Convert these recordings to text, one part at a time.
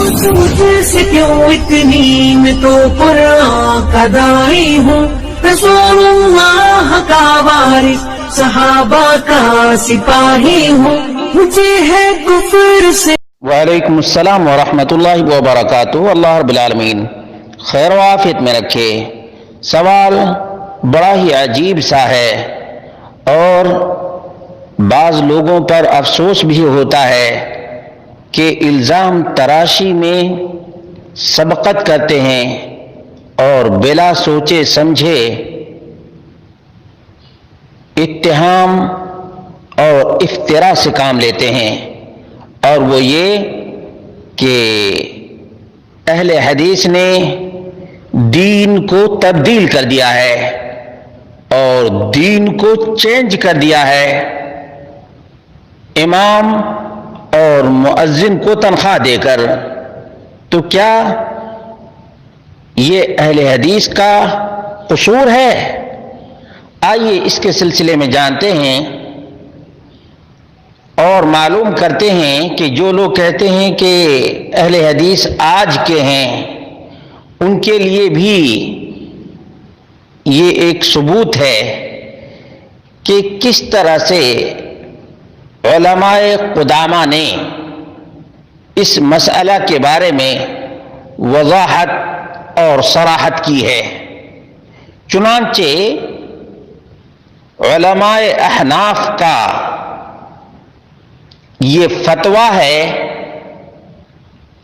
مجھ سے کیوں اتنی میں تو قرآن کا داعی ہوں، رسول اللہ کا وارث صحابہ کا سپاہی ہوں، مجھے ہے کفر سے۔ وعلیکم السلام ورحمۃ اللہ وبرکاتہ۔ اللہ رب العالمین خیر و عافیت میں رکھے۔ سوال بڑا ہی عجیب سا ہے اور بعض لوگوں پر افسوس بھی ہوتا ہے کہ الزام تراشی میں سبقت کرتے ہیں اور بلا سوچے سمجھے اتہام اور افتراء سے کام لیتے ہیں، اور وہ یہ کہ اہل حدیث نے دین کو تبدیل کر دیا ہے اور دین کو چینج کر دیا ہے، امام اور مؤذن کو تنخواہ دے کر۔ تو کیا یہ اہل حدیث کا قصور ہے؟ آئیے اس کے سلسلے میں جانتے ہیں اور معلوم کرتے ہیں کہ جو لوگ کہتے ہیں کہ اہل حدیث آج کے ہیں، ان کے لیے بھی یہ ایک ثبوت ہے کہ کس طرح سے علماء قدامى نے اس مسئلہ کے بارے میں وضاحت اور صراحت کی ہے۔ چنانچہ علماء احناف کا یہ فتویٰ ہے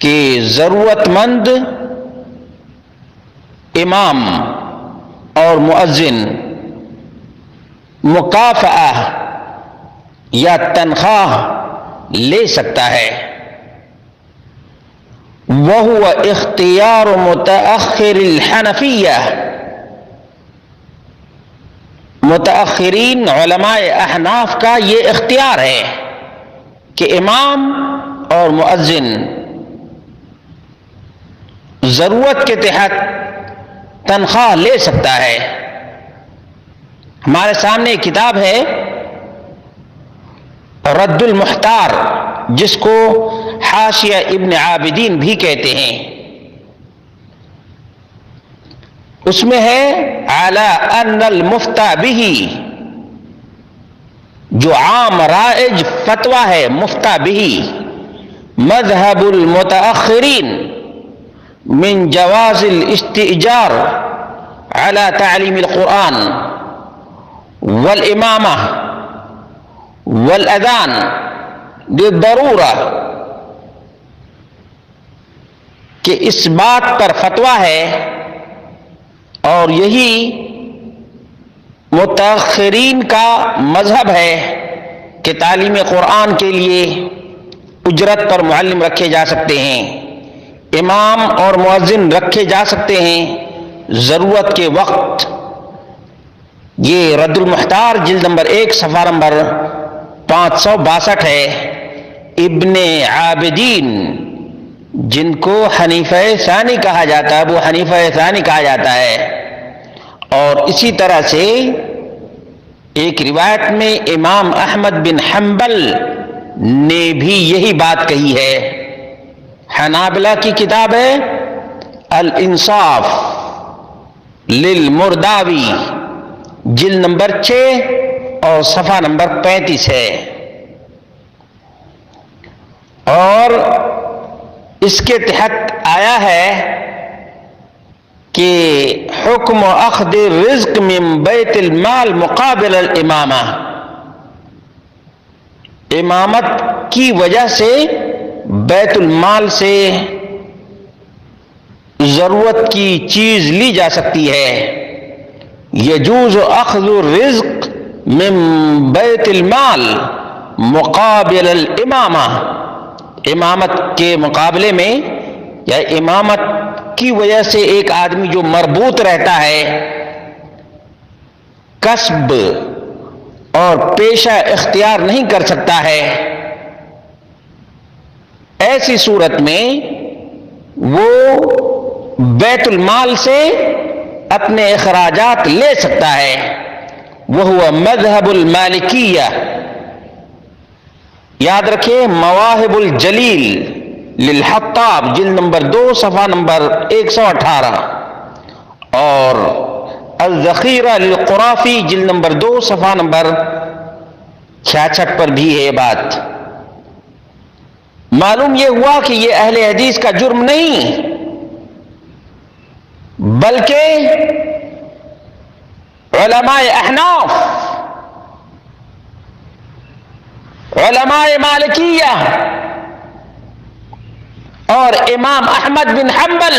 کہ ضرورت مند امام اور مؤذن مکافأہ یا تنخواہ لے سکتا ہے، وہو اختیار متأخر الحنفیہ۔ متأخرین علماء احناف کا یہ اختیار ہے کہ امام اور مؤذن ضرورت کے تحت تنخواہ لے سکتا ہے۔ ہمارے سامنے ایک کتاب ہے رد المحتار، جس کو حاشیہ ابن عابدین بھی کہتے ہیں۔ اس میں ہے علی ان المفتى به، جو عام رائج فتویٰ ہے مفتى به، مذہب المتأخرین من جواز الاستئجار على تعلیم القرآن والامامہ والاذان للضرورہ، کہ اس بات پر فتویٰ ہے اور یہی متأخرین کا مذہب ہے کہ تعلیم قرآن کے لیے اجرت پر معلم رکھے جا سکتے ہیں، امام اور مؤذن رکھے جا سکتے ہیں ضرورت کے وقت۔ یہ رد المحتار جلد نمبر 1 صفحہ نمبر 562 ہے۔ ابن عابدین، جن کو حنیفہ ثانی کہا جاتا ہے، ابو حنیفہ ثانی کہا جاتا ہے، اور اسی طرح سے ایک روایت میں امام احمد بن حنبل نے بھی یہی بات کہی ہے۔ حنابلہ کی کتاب ہے الانصاف للمرداوی، جلد نمبر 6 اور صفحہ نمبر 35 ہے۔ اور اس کے تحت آیا ہے کہ حکم اخذ الرزق من بیت المال مقابل الامامہ، امامت کی وجہ سے بیت المال سے ضرورت کی چیز لی جا سکتی ہے۔ یجوز اخذ الرزق من بیت المال مقابل الامامہ، امامت کے مقابلے میں یا امامت کی وجہ سے ایک آدمی جو مربوط رہتا ہے، کسب اور پیشہ اختیار نہیں کر سکتا ہے، ایسی صورت میں وہ بیت المال سے اپنے اخراجات لے سکتا ہے۔ وہو مذہب المالکیہ، یاد رکھیں مواہب الجلیل للحطاب جلد نمبر 2 صفحہ نمبر 118 اور الذخیرہ للقرافی جلد نمبر 2 صفحہ نمبر 66 پر بھی ہے بات۔ معلوم یہ ہوا کہ یہ اہل حدیث کا جرم نہیں بلکہ علماء احناف، علماء مالکیہ اور امام احمد بن حنبل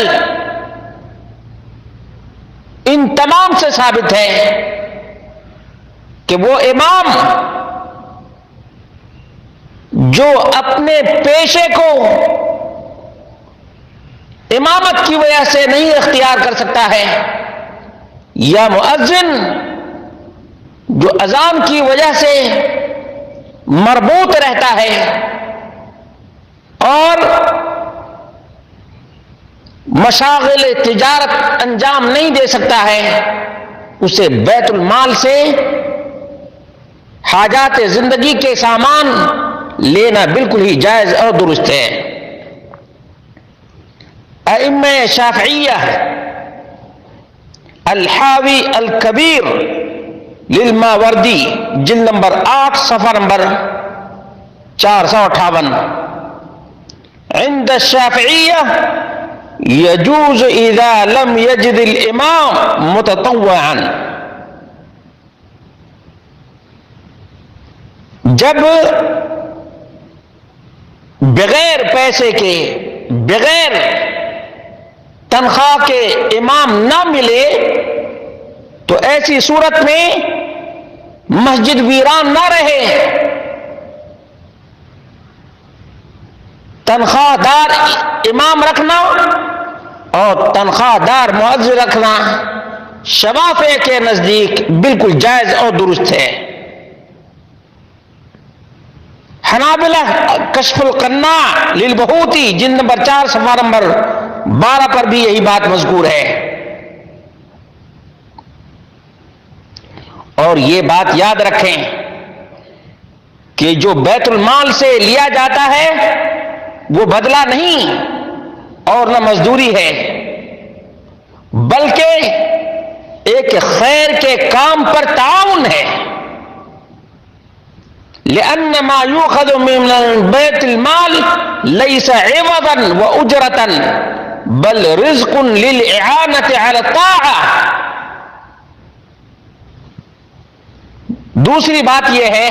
ان تمام سے ثابت ہے کہ وہ امام جو اپنے پیشے کو امامت کی وجہ سے نہیں اختیار کر سکتا ہے، یا مؤذن جو اذان کی وجہ سے مربوط رہتا ہے اور مشاغل تجارت انجام نہیں دے سکتا ہے، اسے بیت المال سے حاجات زندگی کے سامان لینا بالکل ہی جائز اور درست ہے۔ ائمہ شافعیہ الحاوی الکبیر للماوردی جلد نمبر 8 صفحہ نمبر 458 عند الشافعیہ یجوز اذا لم یجد الامام متطوعا، جب بغیر پیسے کے، بغیر تنخواہ کے امام نہ ملے تو ایسی صورت میں مسجد ویران نہ رہے، تنخواہ دار امام رکھنا اور تنخواہ دار مؤذن رکھنا شوافع کے نزدیک بالکل جائز اور درست ہے۔ حنابلہ کشف القناع للبہوتی جلد نمبر 4 صفحہ نمبر 12 پر بھی یہی بات مذکور ہے۔ اور یہ بات یاد رکھیں کہ جو بیت المال سے لیا جاتا ہے وہ بدلہ نہیں اور نہ مزدوری ہے، بلکہ ایک خیر کے کام پر تعاون ہے۔ لأن ما يؤخذ من بيت المال ليس عوضا وأجرة بل رزق للإعانة على الطاعة۔ دوسری بات یہ ہے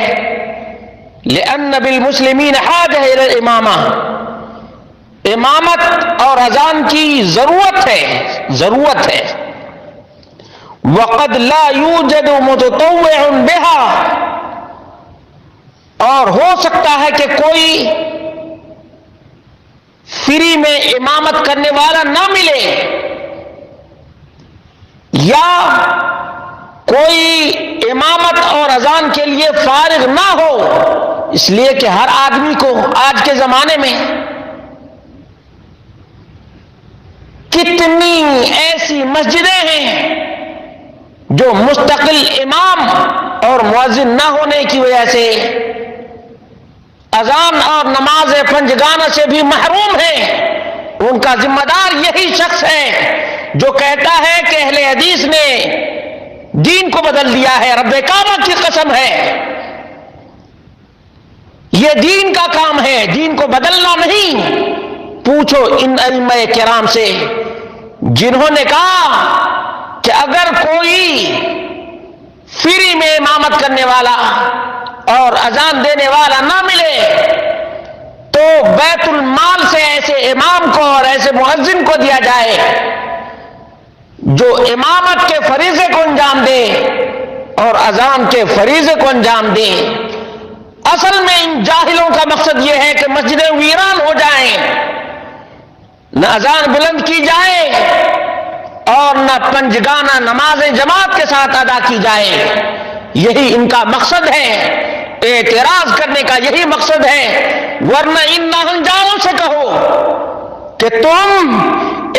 لأن بالمسلمین حاجہ إلى الإمامة، امامت اور اذان کی ضرورت ہے، ضرورت ہے۔ وقد لا يوجد متطوع بها، اور ہو سکتا ہے کہ کوئی فری میں امامت کرنے والا نہ ملے، یا کوئی امامت اور اذان کے لیے فارغ نہ ہو، اس لیے کہ ہر آدمی کو آج کے زمانے میں کتنی ایسی مسجدیں ہیں جو مستقل امام اور مؤذن نہ ہونے کی وجہ سے اذان اور نماز پنجگانہ سے بھی محروم ہیں۔ ان کا ذمہ دار یہی شخص ہے جو کہتا ہے کہ اہل حدیث نے دین کو بدل دیا ہے، رب کعبہ کی قسم ہے، یہ دین کا کام ہے، دین کو بدلنا نہیں۔ پوچھو ان ائمہ کرام سے جنہوں نے کہا کہ اگر کوئی فری میں امامت کرنے والا اور اذان دینے والا نہ ملے تو بیت المال سے ایسے امام کو اور ایسے مؤذن کو دیا جائے جو امامت کے فریضے کو انجام دے اور اذان کے فریضے کو انجام دے۔ اصل میں ان جاہلوں کا مقصد یہ ہے کہ مسجدیں ویران ہو جائیں، نہ اذان بلند کی جائے اور نہ پنجگانہ نمازیں جماعت کے ساتھ ادا کی جائے، یہی ان کا مقصد ہے، اعتراض کرنے کا یہی مقصد ہے۔ ورنہ ان ناہنجاروں سے کہو کہ تم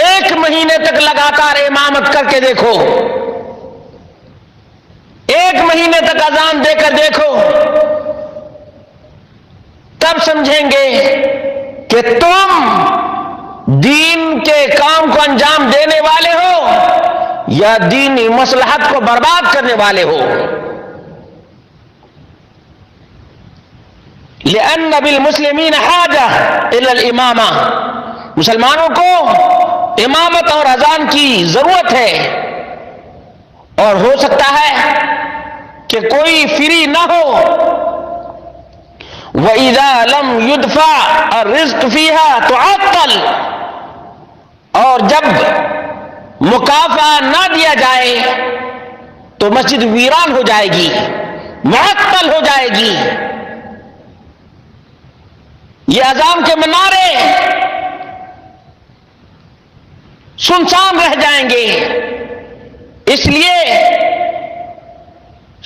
1 مہینے تک لگاتار امامت کر کے دیکھو، 1 مہینے تک اذان دے کر دیکھو، تب سمجھیں گے کہ تم دین کے کام کو انجام دینے والے ہو یا دینی مصلحت کو برباد کرنے والے ہو. لأن بالمسلمین حاجہ الی الامامہ، مسلمانوں کو امامت اور اذان کی ضرورت ہے، اور ہو سکتا ہے کہ کوئی فری نہ ہو. وَإِذَا لَمْ يُدْفَعْ الرِّزْقُ فِيهَا تُعَطَّلْ، اور جب مکافأہ نہ دیا جائے تو مسجد ویران ہو جائے گی، معطل ہو جائے گی. یہ اذان کے منارے سنسان رہ جائیں گے. اس لیے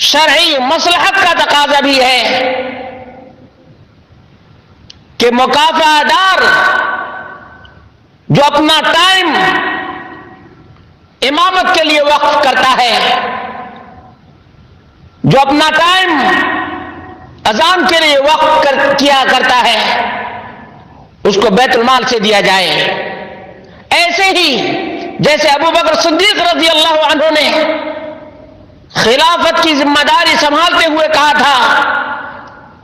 شرعی مصلحت کا تقاضا بھی ہے کہ مکافأہ دار جو اپنا ٹائم امامت کے لیے وقف کرتا ہے، جو اپنا ٹائم اذان کے لیے وقف کیا کرتا ہے، اس کو بیت المال سے دیا جائے. ایسے ہی جیسے ابو بکر صدیق رضی اللہ عنہ نے خلافت کی ذمہ داری سنبھالتے ہوئے کہا تھا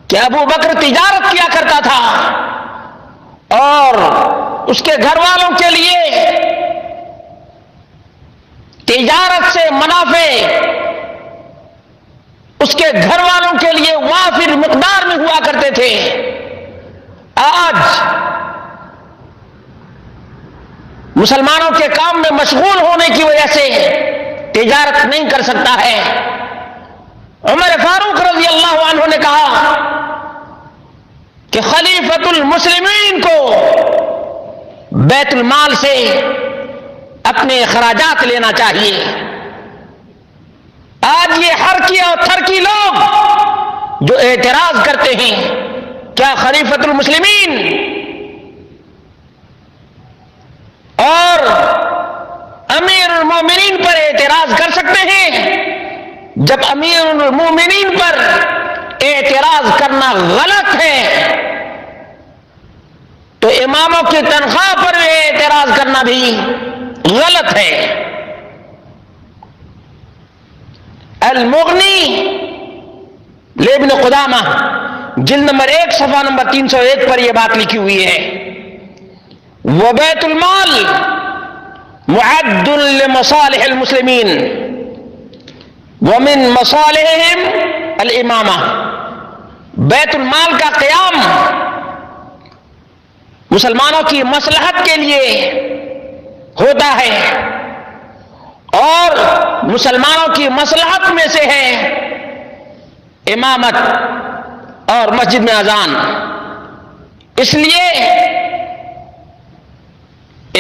کہ ابو بکر تجارت کیا کرتا تھا اور اس کے گھر والوں کے لیے تجارت سے منافع اس کے گھر والوں کے لیے وافر مقدار میں ہوا کرتے تھے. آج مسلمانوں کے کام میں مشغول ہونے کی وجہ سے تجارت نہیں کر سکتا ہے. عمر فاروق رضی اللہ عنہ نے کہا کہ خلیفۃ المسلمین کو بیت المال سے اپنے اخراجات لینا چاہیے. آج یہ ہرکی اور تھرکی لوگ جو اعتراض کرتے ہیں، کیا خلیفۃ المسلمین اور امیر المومنین پر اعتراض کر سکتے ہیں؟ جب امیر المومنین پر اعتراض کرنا غلط ہے تو اماموں کی تنخواہ پر اعتراض کرنا بھی غلط ہے. المغنی لابن قدامہ جلد نمبر 1 صفحہ نمبر 301 پر یہ بات لکھی ہوئی ہے. وبیت المال معد لمصالح المسلمین ومن مصالحهم الامامہ. بیت المال کا قیام مسلمانوں کی مصلحت کے لیے ہوتا ہے اور مسلمانوں کی مصلحت میں سے ہے امامت اور مسجد میں اذان. اس لیے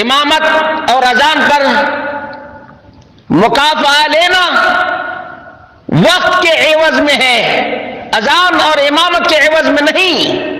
امامت اور اذان پر مکافأہ لینا وقت کے عوض میں ہے، اذان اور امامت کے عوض میں نہیں.